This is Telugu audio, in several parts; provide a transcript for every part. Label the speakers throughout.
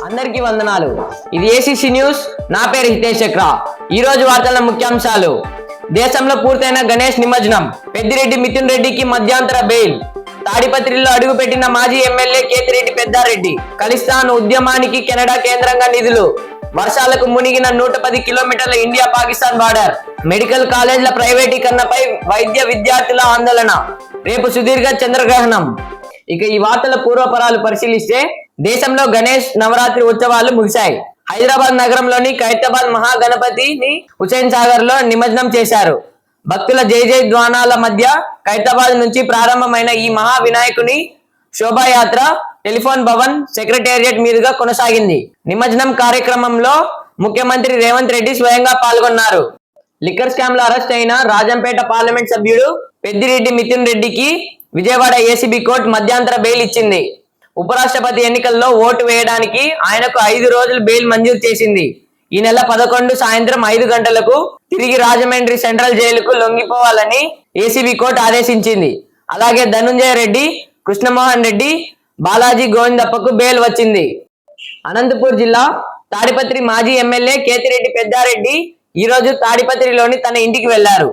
Speaker 1: అందరికీ వందనాలు. ఇది ఏసీసీ న్యూస్. నా పేరు హితేష్ చక్ర. ఈ రోజు వార్తల ముఖ్యాంశాలు: దేశంలో పూర్తయిన గణేష్ నిమజ్జనం, పెద్దిరెడ్డి మిథున్ రెడ్డికి మధ్యంతర బెయిల్, తాడిపత్రిలో అడుగుపెట్టిన మాజీ ఎమ్మెల్యే కేతిరెడ్డి పెద్దారెడ్డి, ఖలిస్తాన్ ఉద్యమానికి కెనడా కేంద్రంగా నిధులు, వర్షాలకు మునిగిన 110 కిలోమీటర్ల ఇండియా పాకిస్తాన్ బార్డర్, మెడికల్ కాలేజ్ల ప్రైవేటీకరణపై వైద్య విద్యార్థుల ఆందోళన, రేపు సుదీర్ఘ చంద్రగ్రహణం. ఇక ఈ వార్తల పూర్వపరాలు పరిశీలిస్తే, దేశంలో గణేష్ నవరాత్రి ఉత్సవాలు ముగిశాయి. హైదరాబాద్ నగరంలోని ఖైరతాబాద్ మహాగణపతిని హుసేన్ సాగర్ లో నిమజ్జనం చేశారు. భక్తుల జై జై ధ్వానాల మధ్య ఖైరతాబాద్ నుంచి ప్రారంభమైన ఈ మహా వినాయకుని శోభాయాత్ర టెలిఫోన్ భవన్ సెక్రటేరియట్ మీదుగా కొనసాగింది. నిమజ్జనం కార్యక్రమంలో ముఖ్యమంత్రి రేవంత్ రెడ్డి స్వయంగా పాల్గొన్నారు. లిక్కర్ స్కామ్ లో అరెస్ట్ అయిన రాజంపేట పార్లమెంట్ సభ్యుడు పెద్దిరెడ్డి మిథున్ రెడ్డికి విజయవాడ ఏసీబీ కోర్టు మధ్యంతర బెయిల్ ఇచ్చింది. ఉపరాష్ట్రపతి ఎన్నికల్లో ఓటు వేయడానికి ఆయనకు 5 రోజులు బెయిల్ మంజూరు చేసింది. ఈ నెల 11 సాయంత్రం 5 గంటలకు తిరిగి రాజమండ్రి సెంట్రల్ జైలుకు లొంగిపోవాలని ఏసీబీ కోర్టు ఆదేశించింది. అలాగే ధనుంజయ రెడ్డి, కృష్ణమోహన్ రెడ్డి, బాలాజీ గోవిందప్పకు బెయిల్ వచ్చింది. అనంతపూర్ జిల్లా తాడిపత్రి మాజీ ఎమ్మెల్యే కేతిరెడ్డి పెద్దారెడ్డి ఈ రోజు తాడిపత్రిలోని తన ఇంటికి వెళ్లారు.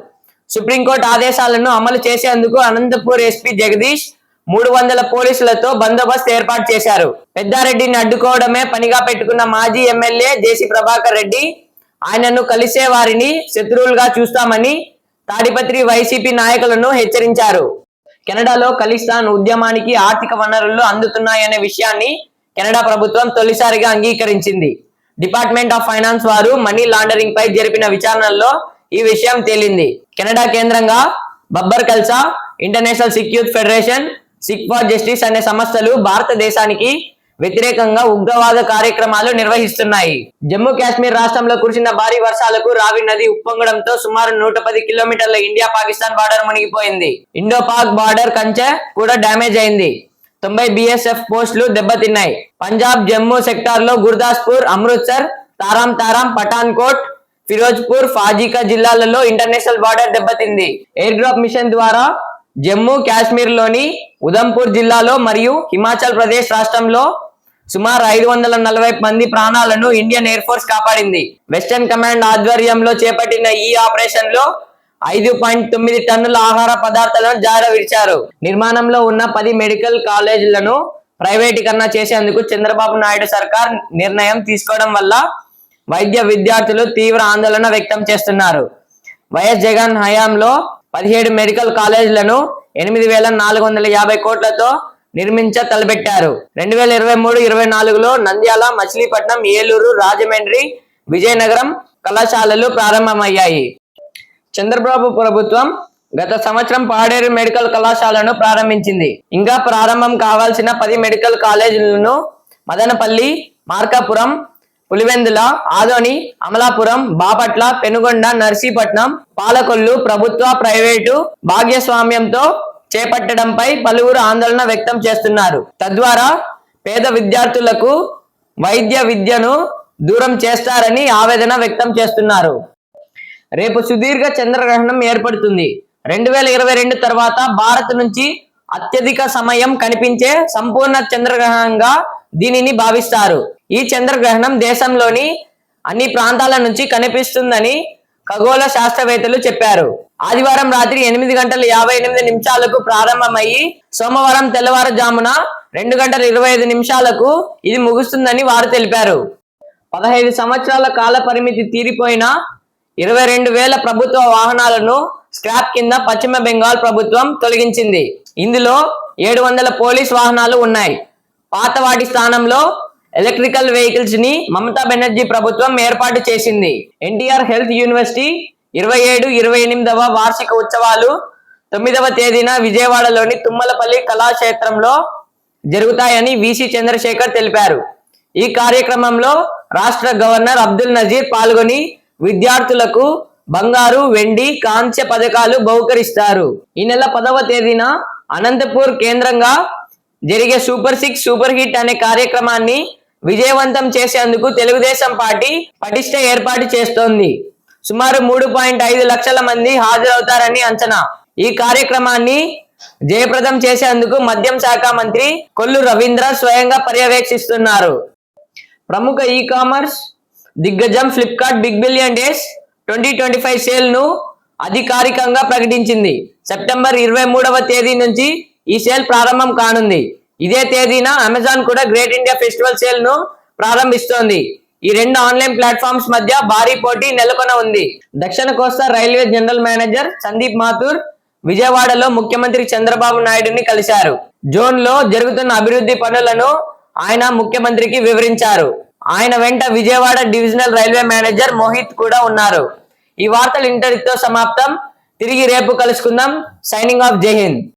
Speaker 1: సుప్రీంకోర్టు ఆదేశాలను అమలు చేసేందుకు అనంతపూర్ ఎస్పీ జగదీష్ 300 పోలీసులతో బందోబస్తు ఏర్పాటు చేశారు. పెద్దారెడ్డిని అడ్డుకోవడమే పనిగా పెట్టుకున్న మాజీ ఎమ్మెల్యే జేసీ ప్రభాకర్ రెడ్డి ఆయనను కలిసే వారిని శత్రువులుగా చూస్తామని తాడిపత్రి వైసీపీ నాయకులను హెచ్చరించారు. కెనడాలో ఖలిస్తాన్ ఉద్యమానికి ఆర్థిక వనరులు అందుతున్నాయనే విషయాన్ని కెనడా ప్రభుత్వం తొలిసారిగా అంగీకరించింది. డిపార్ట్మెంట్ ఆఫ్ ఫైనాన్స్ వారు మనీ లాండరింగ్ పై జరిపిన విచారణల్లో ఈ విషయం తేలింది. కెనడా కేంద్రంగా Babbar Khalsa, international Sikh youth federation, Sikh for justice అనే సంస్థలు భారతదేశానికి వ్యతిరేకంగా ఉగ్రవాద కార్యక్రమాలు నిర్వహిస్తున్నాయి. జమ్మూ కాశ్మీర్ రాష్ట్రంలో కురిసిన భారీ వర్షాలకు రావి నది ఉప్పొంగడంతో సుమారు 110 కిలోమీటర్ల ఇండియా పాకిస్తాన్ బార్డర్ మునిగిపోయింది. ఇండో పాక్ బార్డర్ కంచె కూడా డ్యామేజ్ అయింది. 90 బీఎస్ఎఫ్ పోస్టులు దెబ్బతిన్నాయి. పంజాబ్ జమ్మూ సెక్టార్ లో గుర్దాస్పూర్, అమృత్సర్, తారాం, పఠాన్కోట్, ఫిరోజ్పూర్, ఫాజికా జిల్లాలలో ఇంటర్నేషనల్ బార్డర్ దెబ్బతింది. ఎయిర్ డ్రాప్ మిషన్ ద్వారా జమ్మూ కాశ్మీర్ లోని ఉదంపూర్ జిల్లాలో మరియు హిమాచల్ ప్రదేశ్ రాష్ట్రంలో సుమారు 540 మంది ప్రాణాలను ఇండియన్ ఎయిర్ ఫోర్స్ కాపాడింది. వెస్టర్న్ కమాండ్ ఆధ్వర్యంలో చేపట్టిన ఈ ఆపరేషన్ లో 5.9 టన్నుల ఆహార పదార్థాలను జార విడిచారు. నిర్మాణంలో ఉన్న 10 మెడికల్ కాలేజీలను ప్రైవేటీకరణ చేసేందుకు చంద్రబాబు నాయుడు సర్కార్ నిర్ణయం తీసుకోవడం వల్ల వైద్య విద్యార్థులు తీవ్ర ఆందోళన వ్యక్తం చేస్తున్నారు. వైఎస్ జగన్ హయాంలో 17 మెడికల్ కాలేజీలను 8,450 కోట్లతో నిర్మించ తలపెట్టారు. 2023-24లో నంద్యాల, మచిలీపట్నం, ఏలూరు, రాజమండ్రి, విజయనగరం కళాశాలలు ప్రారంభమయ్యాయి. చంద్రబాబు ప్రభుత్వం గత సంవత్సరం పాడేరు మెడికల్ కళాశాలను ప్రారంభించింది. ఇంకా ప్రారంభం కావాల్సిన 10 మెడికల్ కాలేజీలను మదనపల్లి, మార్కాపురం, పులివెందుల, ఆదోని, అమలాపురం, బాపట్ల, పెనుగొండ, నర్సీపట్నం, పాలకొల్లు ప్రభుత్వ, ప్రైవేటు భాగస్వామ్యంతో చేపట్టడంపై పలువురు ఆందోళన వ్యక్తం చేస్తున్నారు. తద్వారా పేద విద్యార్థులకు వైద్య విద్యను దూరం చేస్తారని ఆవేదన వ్యక్తం చేస్తున్నారు. రేపు సుదీర్ఘ చంద్రగ్రహణం ఏర్పడుతుంది. 2022 తర్వాత భారత్ నుంచి అత్యధిక సమయం కనిపించే సంపూర్ణ చంద్రగ్రహణంగా దీనిని భావిస్తారు. ఈ చంద్రగ్రహణం దేశంలోని అన్ని ప్రాంతాల నుంచి కనిపిస్తుందని ఖగోళ శాస్త్రవేత్తలు చెప్పారు. ఆదివారం రాత్రి 8:58 ప్రారంభమయ్యి సోమవారం తెల్లవారుజామున 2:25 ఇది ముగుస్తుందని వారు తెలిపారు. 15 సంవత్సరాల కాల పరిమితి తీరిపోయిన 22,000 ప్రభుత్వ వాహనాలను స్క్రాప్ కింద పశ్చిమ బెంగాల్ ప్రభుత్వం తొలగించింది. ఇందులో 700 పోలీస్ వాహనాలు ఉన్నాయి. పాత వాటి స్థానంలో ఎలక్ట్రికల్ వెహికల్స్ ని మమతా బెనర్జీ ప్రభుత్వం ఏర్పాటు చేసింది. ఎన్టీఆర్ హెల్త్ యూనివర్సిటీ 27-28వ వార్షిక ఉత్సవాలు 9వ తేదీన విజయవాడలోని తుమ్మలపల్లి కళాక్షేత్రంలో జరుగుతాయని వీసీ చంద్రశేఖర్ తెలిపారు. ఈ కార్యక్రమంలో రాష్ట్ర గవర్నర్ అబ్దుల్ నజీర్ పాల్గొని విద్యార్థులకు బంగారు, వెండి, కాంస్య పథకాలు బహుకరిస్తారు. ఈ నెల 10వ తేదీన అనంతపూర్ కేంద్రంగా జరిగే సూపర్ 6 సూపర్ హిట్ అనే కార్యక్రమాన్ని విజయవంతం చేసేందుకు తెలుగుదేశం పార్టీ పటిష్ట ఏర్పాటు చేస్తోంది. సుమారు 3.5 లక్షల మంది హాజరవుతారని అంచనా. ఈ కార్యక్రమాన్ని జయప్రదం చేసేందుకు మద్యం శాఖ మంత్రి కొల్లు రవీంద్ర స్వయంగా పర్యవేక్షిస్తున్నారు. ప్రముఖ ఈ కామర్స్ దిగ్గజం Flipkart big billion days 2025 sale ను అధికారికంగా ప్రకటించింది. సెప్టెంబర్ 23వ తేదీ నుంచి ఈ సేల్ ప్రారంభం కానుంది. ఇదే తేదీన అమెజాన్ కూడా గ్రేట్ ఇండియా ఫెస్టివల్ సేల్ ను ప్రారంభిస్తోంది. ఈ రెండు ఆన్లైన్ ప్లాట్ఫామ్స్ మధ్య భారీ పోటీ నెలకొని ఉంది. దక్షిణ కోస్తా railway general manager Sandeep Mathur విజయవాడలో ముఖ్యమంత్రి చంద్రబాబు నాయుడుని కలిశారు. జోన్ లో జరుగుతున్న అభివృద్ధి పనులను ఆయన ముఖ్యమంత్రికి వివరించారు. ఆయన వెంట Vijayawada divisional railway manager Mohit కూడా ఉన్నారు. ఈ వార్తలు ఇంతటితో సమాప్తం. తిరిగి రేపు కలుసుకుందాం. Signing off. జై హింద్.